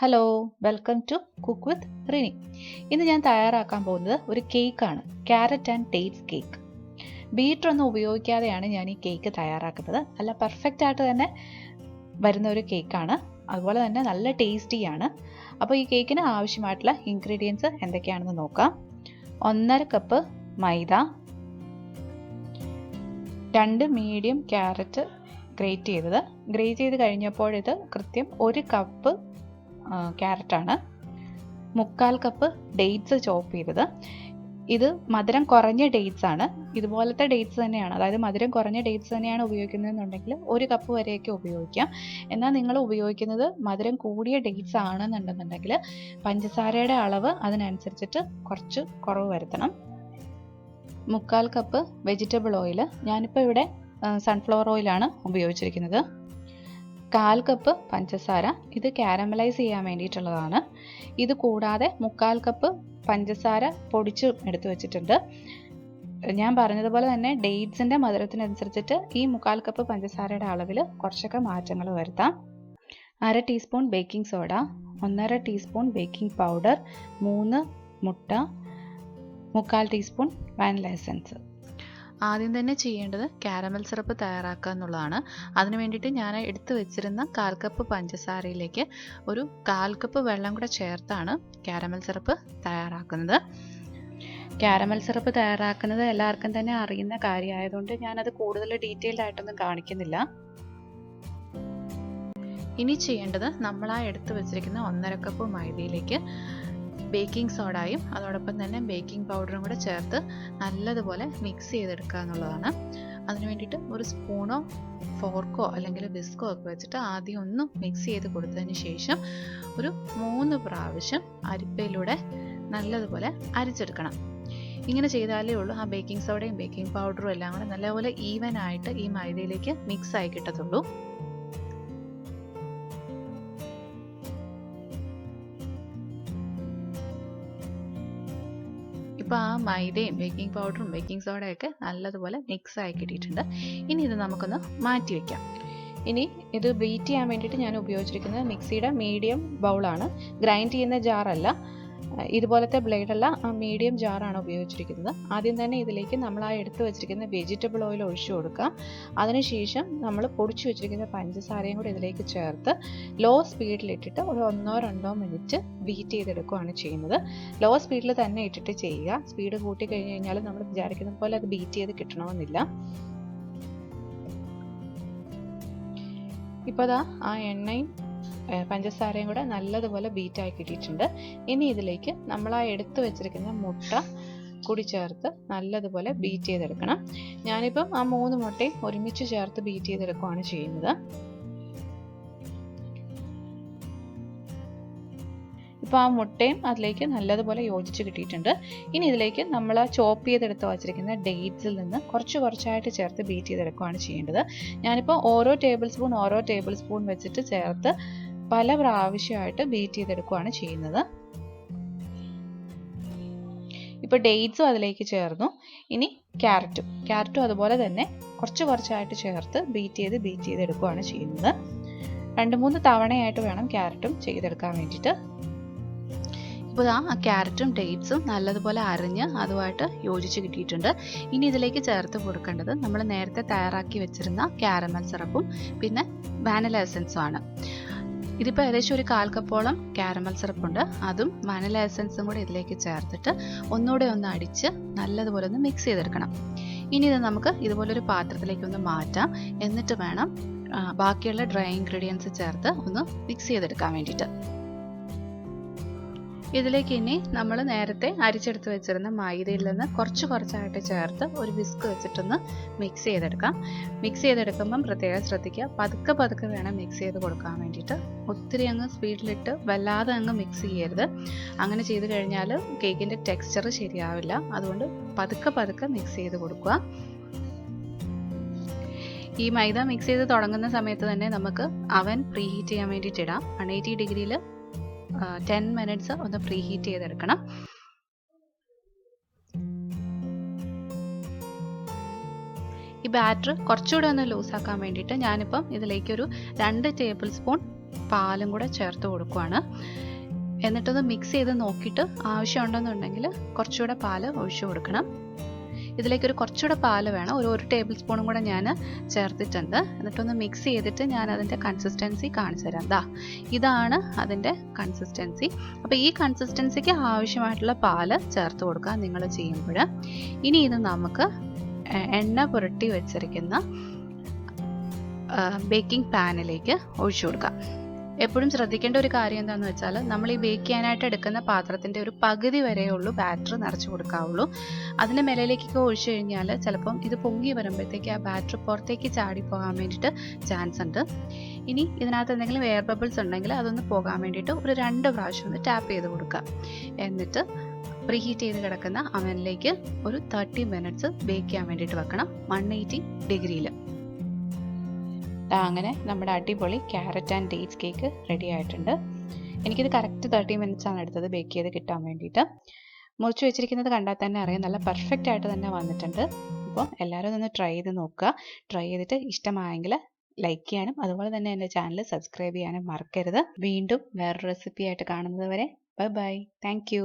Hello, welcome to cook with Rini. ഇന്ന് ഞാൻ തയ്യാറാക്കാൻ പോകുന്നത് ഒരു കേക്കാണ്, ക്യാരറ്റ് ആൻഡ് ഡേറ്റ്സ് കേക്ക്. ബീറ്ററൊന്നും ഉപയോഗിക്കാതെയാണ് ഞാൻ ഈ കേക്ക് തയ്യാറാക്കുന്നത്. നല്ല പെർഫെക്റ്റ് ആയിട്ട് തന്നെ വരുന്ന ഒരു കേക്കാണ്, അതുപോലെ തന്നെ നല്ല ടേസ്റ്റിയാണ്. അപ്പോൾ ഈ കേക്കിന് ആവശ്യമായിട്ടുള്ള ഇൻഗ്രീഡിയൻസ് എന്തൊക്കെയാണെന്ന് നോക്കാം. 1.5 കപ്പ് മൈദ, 2 മീഡിയം ക്യാരറ്റ് ഗ്രേറ്റ് ചെയ്ത് കഴിഞ്ഞപ്പോൾ കൃത്യം 1 കപ്പ് ക്യാരറ്റാണ്, 3/4 കപ്പ് ഡേറ്റ്സ് ചോപ്പ് ചെയ്തത്. ഇത് മധുരം കുറഞ്ഞ ഡേറ്റ്സ് ആണ്. ഇതുപോലത്തെ ഡേറ്റ്സ് തന്നെയാണ്, അതായത് മധുരം കുറഞ്ഞ ഡേറ്റ്സ് തന്നെയാണ് ഉപയോഗിക്കുന്നതെന്നുണ്ടെങ്കിൽ 1 കപ്പ് വരെയൊക്കെ ഉപയോഗിക്കാം. എന്നാൽ നിങ്ങൾ ഉപയോഗിക്കുന്നത് മധുരം കൂടിയ ഡേറ്റ്സ് ആണെന്നുണ്ടെന്നുണ്ടെങ്കിൽ പഞ്ചസാരയുടെ അളവ് അതിനനുസരിച്ചിട്ട് കുറച്ച് കുറവ് വരുത്തണം. 3/4 കപ്പ് വെജിറ്റബിൾ ഓയിൽ, ഞാനിപ്പോൾ ഇവിടെ സൺഫ്ലവർ ഓയിലാണ് ഉപയോഗിച്ചിരിക്കുന്നത്. 1/4 കപ്പ് പഞ്ചസാര, ഇത് കാരമലൈസ് ചെയ്യാൻ വേണ്ടിയിട്ടുള്ളതാണ്. ഇത് കൂടാതെ 3/4 കപ്പ് പഞ്ചസാര പൊടിച്ച് എടുത്തു വെച്ചിട്ടുണ്ട്. ഞാൻ പറഞ്ഞതുപോലെ തന്നെ ഡേറ്റ്സിൻ്റെ മധുരത്തിനനുസരിച്ചിട്ട് ഈ 3/4 കപ്പ് പഞ്ചസാരയുടെ അളവിൽ കുറച്ചൊക്കെ മാറ്റങ്ങൾ വരുത്താം. 1/2 teaspoon baking soda, 1/2 teaspoon baking powder, 3 മുട്ട, 3/4 ടീസ്പൂൺ വാനില എസൻസ്. ആദ്യം തന്നെ ചെയ്യേണ്ടത് കാരമൽ സിറപ്പ് തയ്യാറാക്കുക എന്നുള്ളതാണ്. അതിന് വേണ്ടിയിട്ട് ഞാൻ എടുത്തു വെച്ചിരുന്ന 1/4 കപ്പ് പഞ്ചസാരയിലേക്ക് ഒരു 1/4 കപ്പ് വെള്ളം കൂടെ ചേർത്താണ് കാരമൽ സിറപ്പ് തയ്യാറാക്കുന്നത്. കാരമൽ സിറപ്പ് തയ്യാറാക്കുന്നത് എല്ലാവർക്കും തന്നെ അറിയുന്ന കാര്യമായതുകൊണ്ട് ഞാനത് കൂടുതൽ ഡീറ്റെയിൽഡ് ആയിട്ടൊന്നും കാണിക്കുന്നില്ല. ഇനി ചെയ്യേണ്ടത് നമ്മളാ എടുത്തു വെച്ചിരിക്കുന്ന 1.5 കപ്പ് മൈദയിലേക്ക് ബേക്കിംഗ് സോഡയും അതോടൊപ്പം തന്നെ ബേക്കിംഗ് പൗഡറും കൂടെ ചേർത്ത് നല്ലതുപോലെ മിക്സ് ചെയ്തെടുക്കുക എന്നുള്ളതാണ്. അതിന് വേണ്ടിയിട്ട് ഒരു സ്പൂണോ ഫോർക്കോ അല്ലെങ്കിൽ വിസ്കോ ഒക്കെ വെച്ചിട്ട് ആദ്യം ഒന്ന് മിക്സ് ചെയ്ത് കൊടുത്തതിന് ശേഷം ഒരു 3 പ്രാവശ്യം അരിപ്പയിലൂടെ നല്ലതുപോലെ അരിച്ചെടുക്കണം. ഇങ്ങനെ ചെയ്താലേ ഉള്ളൂ ആ ബേക്കിംഗ് സോഡയും ബേക്കിംഗ് പൗഡറും എല്ലാം കൂടെ നല്ലപോലെ ഈവൻ ആയിട്ട് ഈ മൈദയിലേക്ക് മിക്സ് ആയി കിട്ടത്തുള്ളൂ. ഇപ്പോൾ ആ മൈദയും ബേക്കിംഗ് പൗഡറും ബേക്കിംഗ് സോഡയൊക്കെ നല്ലതുപോലെ മിക്സ് ആയി കിട്ടിയിട്ടുണ്ട്. ഇനി ഇത് നമുക്കൊന്ന് മാറ്റി വയ്ക്കാം. ഇനി ഇത് ബീറ്റ് ചെയ്യാൻ വേണ്ടിയിട്ട് ഞാൻ ഉപയോഗിച്ചിരിക്കുന്നത് മിക്സിയുടെ മീഡിയം ബൗളാണ്, ഗ്രൈൻഡ് ചെയ്യുന്ന ജാറല്ല. ഇതുപോലത്തെ ബ്ലേഡല്ല, മീഡിയം ജാറാണ് ഉപയോഗിച്ചിരിക്കുന്നത്. ആദ്യം തന്നെ ഇതിലേക്ക് നമ്മൾ ആ എടുത്തു വെച്ചിരിക്കുന്ന വെജിറ്റബിൾ ഓയിൽ ഒഴിച്ചു കൊടുക്കാം. അതിനുശേഷം നമ്മൾ പൊടിച്ചു വെച്ചിരിക്കുന്ന പഞ്ചസാരയും കൂടി ഇതിലേക്ക് ചേർത്ത് ലോ സ്പീഡിലിട്ടിട്ട് ഒരു 1-2 മിനിറ്റ് ബീറ്റ് ചെയ്തെടുക്കുകയാണ് ചെയ്യുന്നത്. ലോ സ്പീഡിൽ തന്നെ ഇട്ടിട്ട് ചെയ്യുക. സ്പീഡ് കൂട്ടി കഴിഞ്ഞ് കഴിഞ്ഞാൽ നമ്മൾ വിചാരിക്കുന്ന പോലെ അത് ബീറ്റ് ചെയ്ത് കിട്ടണമെന്നില്ല. ഇപ്പോൾ ദാ ആ എണ്ണയും പഞ്ചസാരയും കൂടെ നല്ലതുപോലെ ബീറ്റായി കിട്ടിയിട്ടുണ്ട്. ഇനി ഇതിലേക്ക് നമ്മൾ ആ എടുത്തു വെച്ചിരിക്കുന്ന മുട്ട കൂടി ചേർത്ത് നല്ലതുപോലെ ബീറ്റ് ചെയ്തെടുക്കണം. ഞാനിപ്പം ആ 3 മുട്ടയും ഒരുമിച്ച് ചേർത്ത് ബീറ്റ് ചെയ്തെടുക്കുകയാണ് ചെയ്യുന്നത്. ഇപ്പോൾ ആ മുട്ടയും അതിലേക്ക് നല്ലതുപോലെ യോജിച്ച് കിട്ടിയിട്ടുണ്ട്. ഇനി ഇതിലേക്ക് നമ്മൾ ചോപ്പ് ചെയ്തെടുത്ത് വച്ചിരിക്കുന്ന ഡേറ്റ്സിൽ നിന്ന് കുറച്ചായിട്ട് ചേർത്ത് ബീറ്റ് ചെയ്തെടുക്കുകയാണ് ചെയ്യേണ്ടത്. ഞാനിപ്പോൾ ഓരോ ടേബിൾ സ്പൂൺ വെച്ചിട്ട് ചേർത്ത് പല പ്രാവശ്യമായിട്ട് ബീറ്റ് ചെയ്തെടുക്കുകയാണ് ചെയ്യുന്നത്. ഇപ്പോൾ ഡേറ്റ്സും അതിലേക്ക് ചേർന്നു. ഇനി ക്യാരറ്റും അതുപോലെ തന്നെ കുറച്ചായിട്ട് ചേർത്ത് ബീറ്റ് ചെയ്തെടുക്കുകയാണ് ചെയ്യുന്നത്. 2-3 തവണയായിട്ട് വേണം ക്യാരറ്റും ചെയ്തെടുക്കാൻ വേണ്ടിയിട്ട്. ഇപ്പോൾ ആ ക്യാരറ്റും ഡേറ്റ്സും നല്ലതുപോലെ അരിഞ്ഞ് അതുമായിട്ട് യോജിച്ച് കിട്ടിയിട്ടുണ്ട്. ഇനി ഇതിലേക്ക് ചേർത്ത് കൊടുക്കേണ്ടത് നമ്മൾ നേരത്തെ തയ്യാറാക്കി വെച്ചിരുന്ന കാരമൽ സിറപ്പും പിന്നെ വാനില എസൻസും ആണ്. ഇതിപ്പോൾ ഏകദേശം ഒരു 1/4 കപ്പോളം കാരമൽ സിറപ്പുണ്ട്. അതും വാനില എസൻസും കൂടെ ഇതിലേക്ക് ചേർത്തിട്ട് ഒന്നുകൂടെ ഒന്ന് അടിച്ച് നല്ലതുപോലെ ഒന്ന് മിക്സ് ചെയ്തെടുക്കണം. ഇനി ഇത് നമുക്ക് ഇതുപോലൊരു പാത്രത്തിലേക്ക് ഒന്ന് മാറ്റാം. എന്നിട്ട് വേണം ബാക്കിയുള്ള ഡ്രൈ ഇൻഗ്രീഡിയൻസ് ചേർത്ത് ഒന്ന് മിക്സ് ചെയ്തെടുക്കാൻ വേണ്ടിയിട്ട്. ഇതിലേക്ക് ഇനി നമ്മൾ നേരത്തെ അരിച്ചെടുത്ത് വെച്ചിരുന്ന മൈദയിൽ നിന്ന് കുറച്ചായിട്ട് ചേർത്ത് ഒരു വിസ്ക് വെച്ചിട്ടൊന്ന് മിക്സ് ചെയ്തെടുക്കാം. മിക്സ് ചെയ്തെടുക്കുമ്പം പ്രത്യേകം ശ്രദ്ധിക്കുക, പതുക്കെ വേണം മിക്സ് ചെയ്ത് കൊടുക്കാൻ വേണ്ടിയിട്ട്. ഒത്തിരി അങ്ങ് സ്പീഡിലിട്ട് വല്ലാതെ അങ്ങ് മിക്സ് ചെയ്യരുത്. അങ്ങനെ ചെയ്ത് കഴിഞ്ഞാൽ കേക്കിൻ്റെ ടെക്സ്ചർ ശരിയാവില്ല. അതുകൊണ്ട് പതുക്കെ മിക്സ് ചെയ്ത് കൊടുക്കുക. ഈ മൈദ മിക്സ് ചെയ്ത് തുടങ്ങുന്ന സമയത്ത് തന്നെ നമുക്ക് അവൻ പ്രീ ഹീറ്റ് ചെയ്യാൻ വേണ്ടിയിട്ട് ഇടാം. 180 ഡിഗ്രിയിൽ 10 മിനിറ്റ്സ് ഒന്ന് പ്രീ ഹീറ്റ് ചെയ്തെടുക്കണം. ഈ ബാറ്റർ കുറച്ചുകൂടെ ഒന്ന് ലൂസാക്കാൻ വേണ്ടിയിട്ട് ഞാനിപ്പം ഇതിലേക്കൊരു 2 ടേബിൾ സ്പൂൺ പാലും കൂടെ ചേർത്ത് കൊടുക്കുകയാണ്. എന്നിട്ടൊന്ന് മിക്സ് ചെയ്ത് നോക്കിയിട്ട് ആവശ്യമുണ്ടെന്നുണ്ടെങ്കിൽ കുറച്ചുകൂടെ പാല് ഒഴിച്ചു കൊടുക്കണം. ഇതിലേക്ക് കുറച്ചുകൂടെ പാല് വേണം. ഒരു ടേബിൾ സ്പൂണും കൂടെ ഞാൻ ചേർത്തിട്ടുണ്ട്. എന്നിട്ടൊന്ന് മിക്സ് ചെയ്തിട്ട് ഞാൻ അതിൻ്റെ കൺസിസ്റ്റൻസി കാണിച്ചു തരാം. ഇതാണ് അതിൻ്റെ കൺസിസ്റ്റൻസി. അപ്പോൾ ഈ കൺസിസ്റ്റൻസിക്ക് ആവശ്യമായിട്ടുള്ള പാല് ചേർത്ത് കൊടുക്കുക നിങ്ങൾ ചെയ്യുമ്പോൾ. ഇനി ഇത് നമുക്ക് എണ്ണ പുരട്ടി വെച്ചിരിക്കുന്ന ബേക്കിംഗ് പാനിലേക്ക് ഒഴിച്ചു കൊടുക്കാം. എപ്പോഴും ശ്രദ്ധിക്കേണ്ട ഒരു കാര്യം എന്താണെന്ന് വെച്ചാൽ, നമ്മൾ ഈ ബേക്ക് ചെയ്യാനായിട്ട് എടുക്കുന്ന പാത്രത്തിൻ്റെ ഒരു പകുതി വരെയുള്ളൂ ബാറ്റർ നിറച്ച് കൊടുക്കാവുള്ളൂ. അതിൻ്റെ മേലേക്കൊക്കെ ഒഴിച്ചു കഴിഞ്ഞാൽ ചിലപ്പം ഇത് പൊങ്ങി വരുമ്പോഴത്തേക്ക് ആ ബാറ്റർ പുറത്തേക്ക് ചാടിപ്പോകാൻ വേണ്ടിയിട്ട് ചാൻസ് ഉണ്ട്. ഇനി ഇതിനകത്ത് എന്തെങ്കിലും എയർ ബബിൾസ് ഉണ്ടെങ്കിൽ അതൊന്ന് പോകാൻ വേണ്ടിയിട്ട് ഒരു 2 പ്രാവശ്യം ഒന്ന് ടാപ്പ് ചെയ്ത് കൊടുക്കുക. എന്നിട്ട് പ്രീഹീറ്റ് ചെയ്ത് കിടക്കുന്ന അവനിലേക്ക് ഒരു 30 മിനിറ്റ്സ് ബേക്ക് ചെയ്യാൻ വേണ്ടിയിട്ട് വെക്കണം 180 ഡിഗ്രിയിൽ. അങ്ങനെ നമ്മുടെ അടിപൊളി carrot and dates cake ready ആയിട്ടുണ്ട്. എനിക്കിത് കറക്റ്റ് 30 മിനിറ്റ്സ് ആണ് എടുത്തത് ബേക്ക് ചെയ്ത് കിട്ടാൻ വേണ്ടിയിട്ട്. മുറിച്ച് വെച്ചിരിക്കുന്നത് കണ്ടാൽ തന്നെ അറിയാം, നല്ല പെർഫെക്റ്റ് ആയിട്ട് തന്നെ വന്നിട്ടുണ്ട്. അപ്പോൾ എല്ലാവരും ഒന്ന് ട്രൈ ചെയ്ത് നോക്കുക. ട്രൈ ചെയ്തിട്ട് ഇഷ്ടമായെങ്കിൽ ലൈക്ക് ചെയ്യാനും അതുപോലെ തന്നെ എൻ്റെ ചാനൽ സബ്സ്ക്രൈബ് ചെയ്യാനും മറക്കരുത്. വീണ്ടും വേറൊരു റെസിപ്പി ആയിട്ട് കാണുന്നത് വരെ ബൈ ബൈ. Thank you.